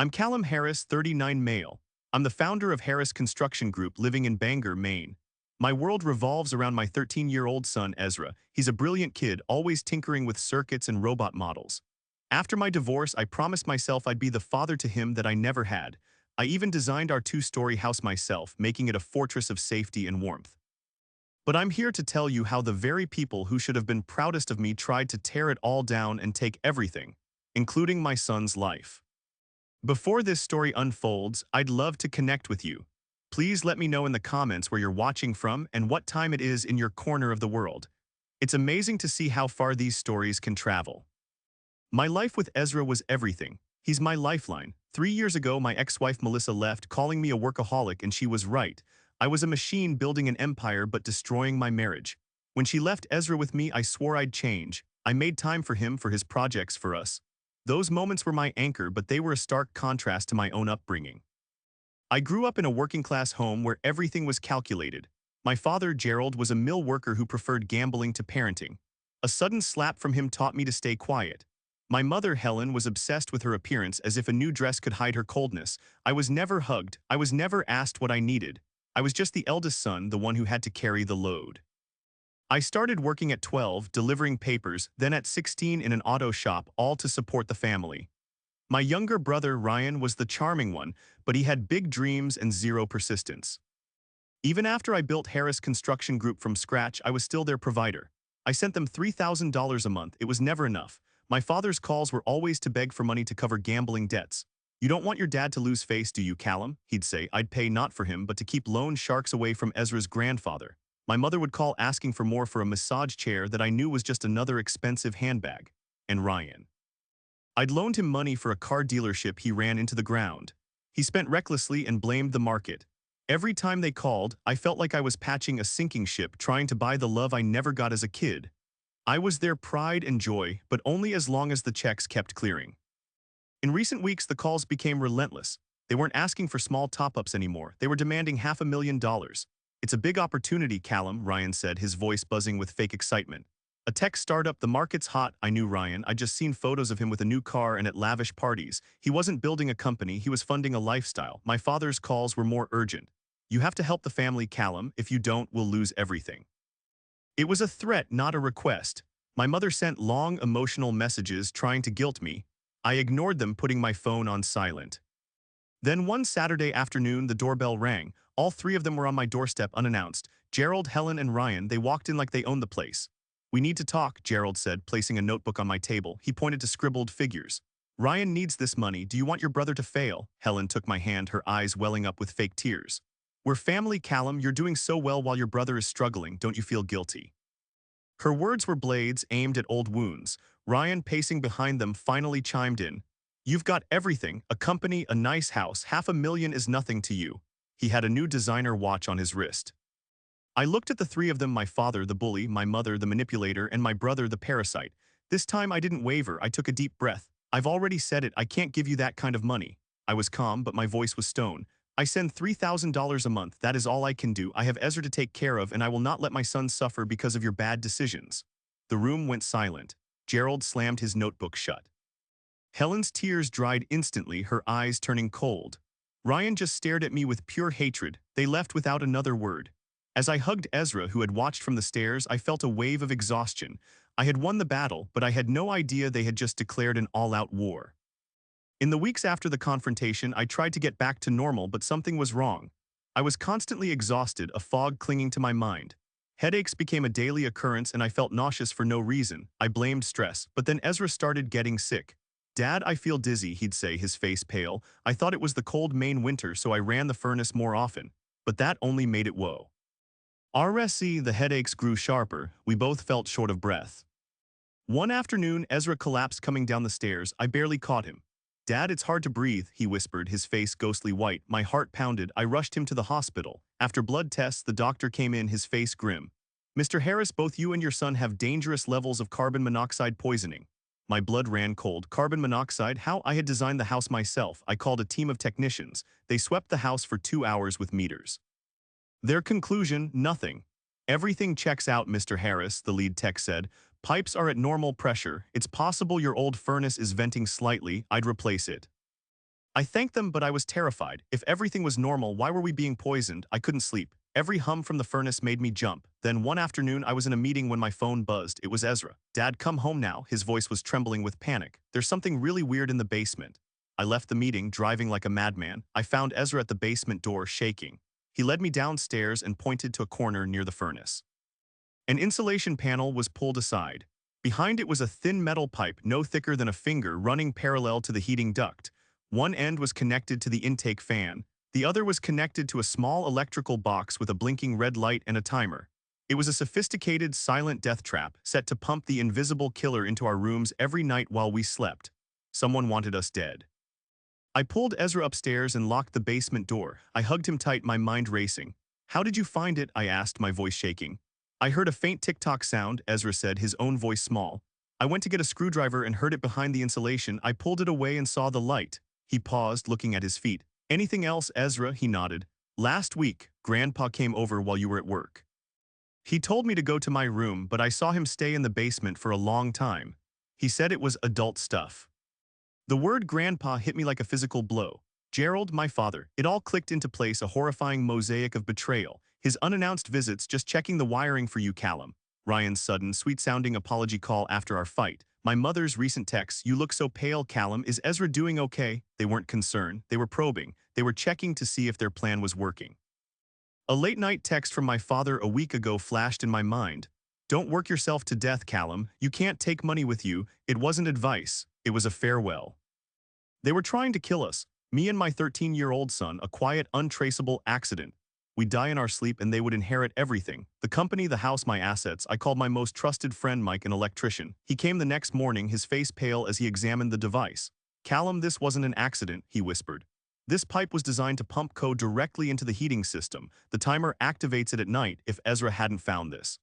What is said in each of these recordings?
I'm Callum Harris, 39 male. I'm the founder of Harris Construction Group living in Bangor, Maine. My world revolves around my 13-year-old son, Ezra. He's a brilliant kid, always tinkering with circuits and robot models. After my divorce, I promised myself I'd be the father to him that I never had. I even designed our two-story house myself, making it a fortress of safety and warmth. But I'm here to tell you how the very people who should have been proudest of me tried to tear it all down and take everything, including my son's life. Before this story unfolds, I'd love to connect with you. Please let me know in the comments where you're watching from and what time it is in your corner of the world. It's amazing to see how far these stories can travel. My life with Ezra was everything. He's my lifeline. 3 years ago, my ex-wife Melissa left, calling me a workaholic, and she was right. I was a machine building an empire but destroying my marriage. When she left Ezra with me, I swore I'd change. I made time for him, for his projects, for us. Those moments were my anchor, but they were a stark contrast to my own upbringing. I grew up in a working-class home where everything was calculated. My father, Gerald, was a mill worker who preferred gambling to parenting. A sudden slap from him taught me to stay quiet. My mother, Helen, was obsessed with her appearance, as if a new dress could hide her coldness. I was never hugged. I was never asked what I needed. I was just the eldest son, the one who had to carry the load. I started working at 12, delivering papers, then at 16 in an auto shop, all to support the family. My younger brother, Ryan, was the charming one, but he had big dreams and zero persistence. Even after I built Harris Construction Group from scratch, I was still their provider. I sent them $3,000 a month. It was never enough. My father's calls were always to beg for money to cover gambling debts. "You don't want your dad to lose face, do you, Callum?" he'd say. I'd pay not for him, but to keep loan sharks away from Ezra's grandfather. My mother would call asking for more for a massage chair that I knew was just another expensive handbag. And Ryan. I'd loaned him money for a car dealership he ran into the ground. He spent recklessly and blamed the market. Every time they called, I felt like I was patching a sinking ship, trying to buy the love I never got as a kid. I was their pride and joy, but only as long as the checks kept clearing. In recent weeks, the calls became relentless. They weren't asking for small top-ups anymore. They were demanding $500,000. "It's a big opportunity, Callum," Ryan said, his voice buzzing with fake excitement. "A tech startup, the market's hot." I knew Ryan. I'd just seen photos of him with a new car and at lavish parties. He wasn't building a company, he was funding a lifestyle. My father's calls were more urgent. "You have to help the family, Callum. If you don't, we'll lose everything." It was a threat, not a request. My mother sent long, emotional messages trying to guilt me. I ignored them, putting my phone on silent. Then one Saturday afternoon, the doorbell rang. All three of them were on my doorstep unannounced. Gerald, Helen, and Ryan. They walked in like they owned the place. "We need to talk," Gerald said, placing a notebook on my table. He pointed to scribbled figures. "Ryan needs this money. Do you want your brother to fail?" Helen took my hand, her eyes welling up with fake tears. "We're family, Callum. You're doing so well while your brother is struggling. Don't you feel guilty?" Her words were blades aimed at old wounds. Ryan, pacing behind them, finally chimed in. "You've got everything, a company, a nice house. $500,000 is nothing to you." He had a new designer watch on his wrist. I looked at the three of them, my father, the bully, my mother, the manipulator, and my brother, the parasite. This time I didn't waver. I took a deep breath. "I've already said it. I can't give you that kind of money." I was calm, but my voice was stone. "I send $3,000 a month. That is all I can do. I have Ezra to take care of, and I will not let my son suffer because of your bad decisions." The room went silent. Gerald slammed his notebook shut. Helen's tears dried instantly, her eyes turning cold. Ryan just stared at me with pure hatred. They left without another word. As I hugged Ezra, who had watched from the stairs, I felt a wave of exhaustion. I had won the battle, but I had no idea they had just declared an all-out war. In the weeks after the confrontation, I tried to get back to normal, but something was wrong. I was constantly exhausted, a fog clinging to my mind. Headaches became a daily occurrence, and I felt nauseous for no reason. I blamed stress, but then Ezra started getting sick. "Dad, I feel dizzy," he'd say, his face pale. I thought it was the cold Maine winter, so I ran the furnace more often. But that only made it woe. RSC, the headaches grew sharper. We both felt short of breath. One afternoon, Ezra collapsed coming down the stairs. I barely caught him. "Dad, it's hard to breathe," he whispered, his face ghostly white. My heart pounded. I rushed him to the hospital. After blood tests, the doctor came in, his face grim. "Mr. Harris, both you and your son have dangerous levels of carbon monoxide poisoning." My blood ran cold. Carbon monoxide? How? I had designed the house myself. I called a team of technicians. They swept the house for 2 hours with meters. Their conclusion, nothing. "Everything checks out, Mr. Harris," the lead tech said. "Pipes are at normal pressure. It's possible your old furnace is venting slightly. I'd replace it." I thanked them, but I was terrified. If everything was normal, why were we being poisoned? I couldn't sleep. Every hum from the furnace made me jump. Then one afternoon, I was in a meeting when my phone buzzed. It was Ezra. "Dad, come home now." His voice was trembling with panic. "There's something really weird in the basement." I left the meeting, driving like a madman. I found Ezra at the basement door, shaking. He led me downstairs and pointed to a corner near the furnace. An insulation panel was pulled aside. Behind it was a thin metal pipe no thicker than a finger running parallel to the heating duct. One end was connected to the intake fan. The other was connected to a small electrical box with a blinking red light and a timer. It was a sophisticated, silent death trap set to pump the invisible killer into our rooms every night while we slept. Someone wanted us dead. I pulled Ezra upstairs and locked the basement door. I hugged him tight, my mind racing. "How did you find it?" I asked, my voice shaking. "I heard a faint tick-tock sound," Ezra said, his own voice small. "I went to get a screwdriver and heard it behind the insulation. I pulled it away and saw the light." He paused, looking at his feet. "Anything else, Ezra?" He nodded. "Last week, Grandpa came over while you were at work. He told me to go to my room, but I saw him stay in the basement for a long time. He said it was adult stuff." The word grandpa hit me like a physical blow. Gerald, my father. It all clicked into place, a horrifying mosaic of betrayal. His unannounced visits, "Just checking the wiring for you, Callum." Ryan's sudden, sweet-sounding apology call after our fight. My mother's recent text, "You look so pale, Callum. Is Ezra doing okay?" They weren't concerned. They were probing. They were checking to see if their plan was working. A late-night text from my father a week ago flashed in my mind. "Don't work yourself to death, Callum. You can't take money with you." It wasn't advice. It was a farewell. They were trying to kill us, me and my 13-year-old son, a quiet, untraceable accident. We'd die in our sleep and they would inherit everything. The company, the house, my assets. I called my most trusted friend, Mike, an electrician. He came the next morning, his face pale as he examined the device. "Callum, this wasn't an accident," he whispered. "This pipe was designed to pump code directly into the heating system. The timer activates it at night if Ezra hadn't found this."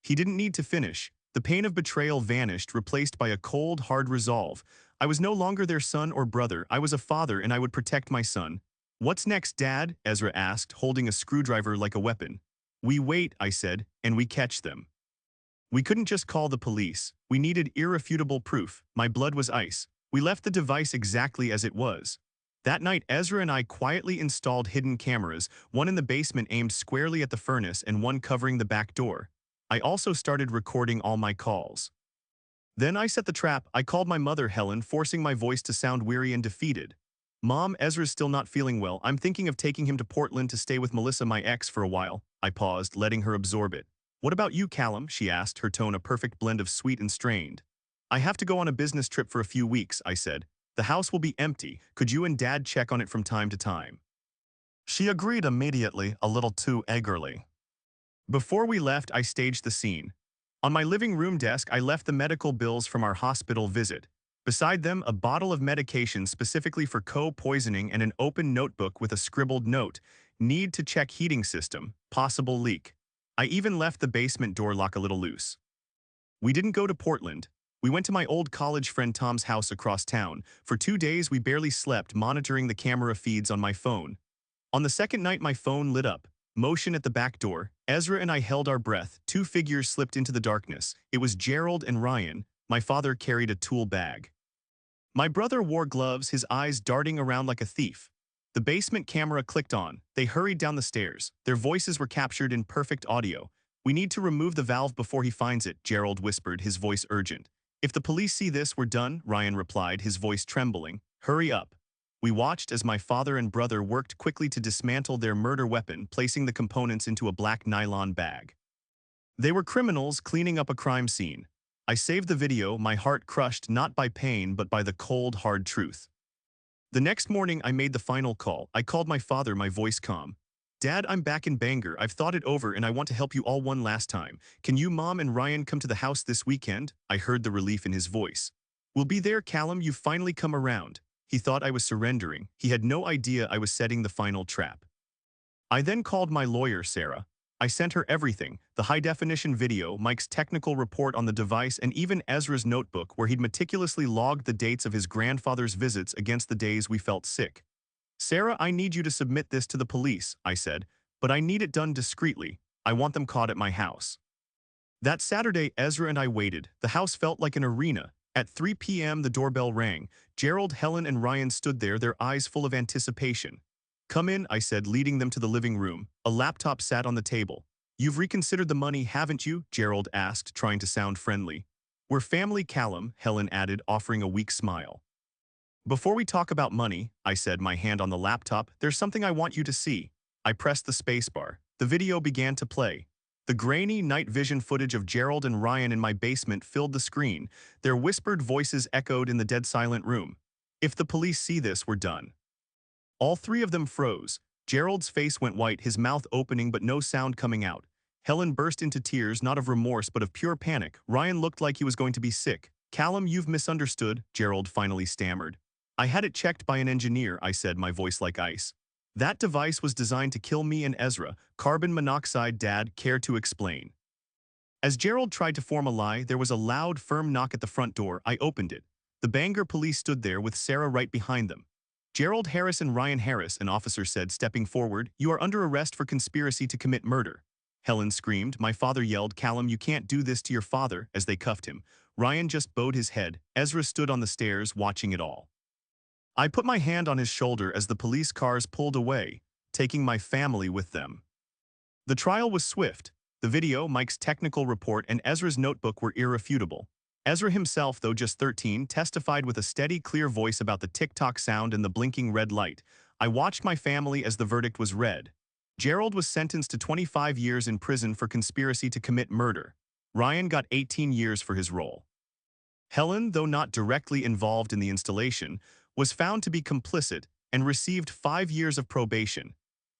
He didn't need to finish. The pain of betrayal vanished, replaced by a cold, hard resolve. I was no longer their son or brother. I was a father, and I would protect my son. "What's next, Dad?" Ezra asked, holding a screwdriver like a weapon. "We wait," I said, "and we catch them." We couldn't just call the police. We needed irrefutable proof. My blood was ice. We left the device exactly as it was. That night, Ezra and I quietly installed hidden cameras, one in the basement aimed squarely at the furnace and one covering the back door. I also started recording all my calls. Then I set the trap. I called my mother, Helen, forcing my voice to sound weary and defeated. "Mom, Ezra's still not feeling well. I'm thinking of taking him to Portland to stay with Melissa, my ex, for a while." I paused, letting her absorb it. "What about you, Callum?" she asked, her tone a perfect blend of sweet and strained. "I have to go on a business trip for a few weeks," I said. "The house will be empty. Could you and Dad check on it from time to time?" She agreed immediately, a little too eagerly. Before we left, I staged the scene. On my living room desk, I left the medical bills from our hospital visit. Beside them, a bottle of medication specifically for co-poisoning and an open notebook with a scribbled note. "Need to check heating system. Possible leak." I even left the basement door lock a little loose. We didn't go to Portland. We went to my old college friend Tom's house across town. For 2 days, we barely slept, monitoring the camera feeds on my phone. On the second night, my phone lit up. Motion at the back door. Ezra and I held our breath. Two figures slipped into the darkness. It was Gerald and Ryan. My father carried a tool bag. My brother wore gloves, his eyes darting around like a thief. The basement camera clicked on. They hurried down the stairs. Their voices were captured in perfect audio. "We need to remove the valve before he finds it," Gerald whispered, his voice urgent. "If the police see this, we're done," Ryan replied, his voice trembling. "Hurry up." We watched as my father and brother worked quickly to dismantle their murder weapon, placing the components into a black nylon bag. They were criminals cleaning up a crime scene. I saved the video, my heart crushed not by pain but by the cold, hard truth. The next morning, I made the final call. I called my father, my voice calm. "Dad, I'm back in Bangor. I've thought it over and I want to help you all one last time. Can you, Mom, and Ryan come to the house this weekend?" I heard the relief in his voice. "We'll be there, Callum. You've finally come around." He thought I was surrendering. He had no idea I was setting the final trap. I then called my lawyer, Sarah. I sent her everything, the high-definition video, Mike's technical report on the device, and even Ezra's notebook where he'd meticulously logged the dates of his grandfather's visits against the days we felt sick. "Sarah, I need you to submit this to the police," I said, "but I need it done discreetly. I want them caught at my house." That Saturday, Ezra and I waited. The house felt like an arena. At 3 p.m. the doorbell rang. Gerald, Helen, and Ryan stood there, their eyes full of anticipation. "Come in," I said, leading them to the living room. A laptop sat on the table. "You've reconsidered the money, haven't you?" Gerald asked, trying to sound friendly. "We're family, Callum," Helen added, offering a weak smile. "Before we talk about money," I said, my hand on the laptop, "there's something I want you to see." I pressed the spacebar. The video began to play. The grainy night vision footage of Gerald and Ryan in my basement filled the screen. Their whispered voices echoed in the dead silent room. "If the police see this, we're done." All three of them froze. Gerald's face went white, his mouth opening but no sound coming out. Helen burst into tears, not of remorse but of pure panic. Ryan looked like he was going to be sick. "Callum, you've misunderstood," Gerald finally stammered. "I had it checked by an engineer," I said, my voice like ice. "That device was designed to kill me and Ezra. Carbon monoxide, Dad, care to explain." As Gerald tried to form a lie, there was a loud, firm knock at the front door. I opened it. The Bangor police stood there with Sarah right behind them. "Gerald Harris and Ryan Harris," an officer said, stepping forward. "You are under arrest for conspiracy to commit murder." Helen screamed. My father yelled, "Callum, you can't do this to your father," as they cuffed him. Ryan just bowed his head. Ezra stood on the stairs, watching it all. I put my hand on his shoulder as the police cars pulled away, taking my family with them. The trial was swift. The video, Mike's technical report, and Ezra's notebook were irrefutable. Ezra himself, though just 13, testified with a steady, clear voice about the tick-tock sound and the blinking red light. I watched my family as the verdict was read. Gerald was sentenced to 25 years in prison for conspiracy to commit murder. Ryan got 18 years for his role. Helen, though not directly involved in the installation, was found to be complicit and received 5 years of probation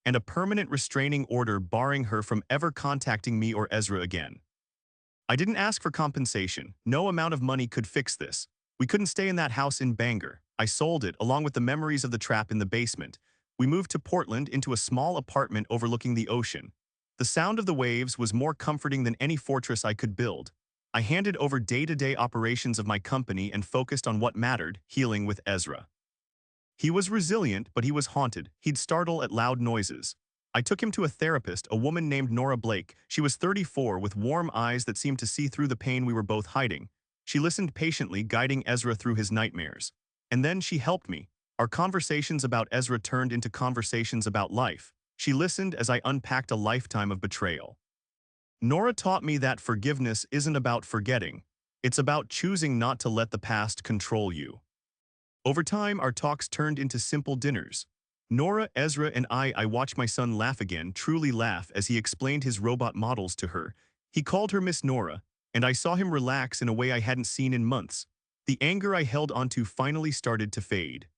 and a permanent restraining order barring her from ever contacting me or Ezra again. I didn't ask for compensation. No amount of money could fix this. We couldn't stay in that house in Bangor. I sold it, along with the memories of the trap in the basement. We moved to Portland into a small apartment overlooking the ocean. The sound of the waves was more comforting than any fortress I could build. I handed over day-to-day operations of my company and focused on what mattered, healing with Ezra. He was resilient, but he was haunted. He'd startle at loud noises. I took him to a therapist, a woman named Nora Blake. She was 34, with warm eyes that seemed to see through the pain we were both hiding. She listened patiently, guiding Ezra through his nightmares. And then she helped me. Our conversations about Ezra turned into conversations about life. She listened as I unpacked a lifetime of betrayal. Nora taught me that forgiveness isn't about forgetting. It's about choosing not to let the past control you. Over time, our talks turned into simple dinners. Nora, Ezra, and I watched my son laugh again, truly laugh, as he explained his robot models to her. He called her Miss Nora, and I saw him relax in a way I hadn't seen in months. The anger I held onto finally started to fade.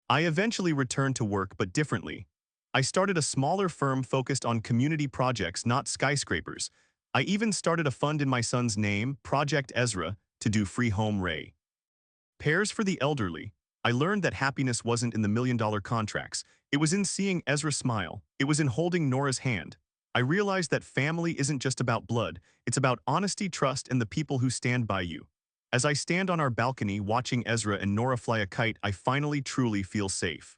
I eventually returned to work, but differently. I started a smaller firm focused on community projects, not skyscrapers. I even started a fund in my son's name, Project Ezra, to do free home repairs for the elderly. I learned that happiness wasn't in the million-dollar contracts. It was in seeing Ezra smile. It was in holding Nora's hand. I realized that family isn't just about blood. It's about honesty, trust, and the people who stand by you. As I stand on our balcony watching Ezra and Nora fly a kite, I finally truly feel safe.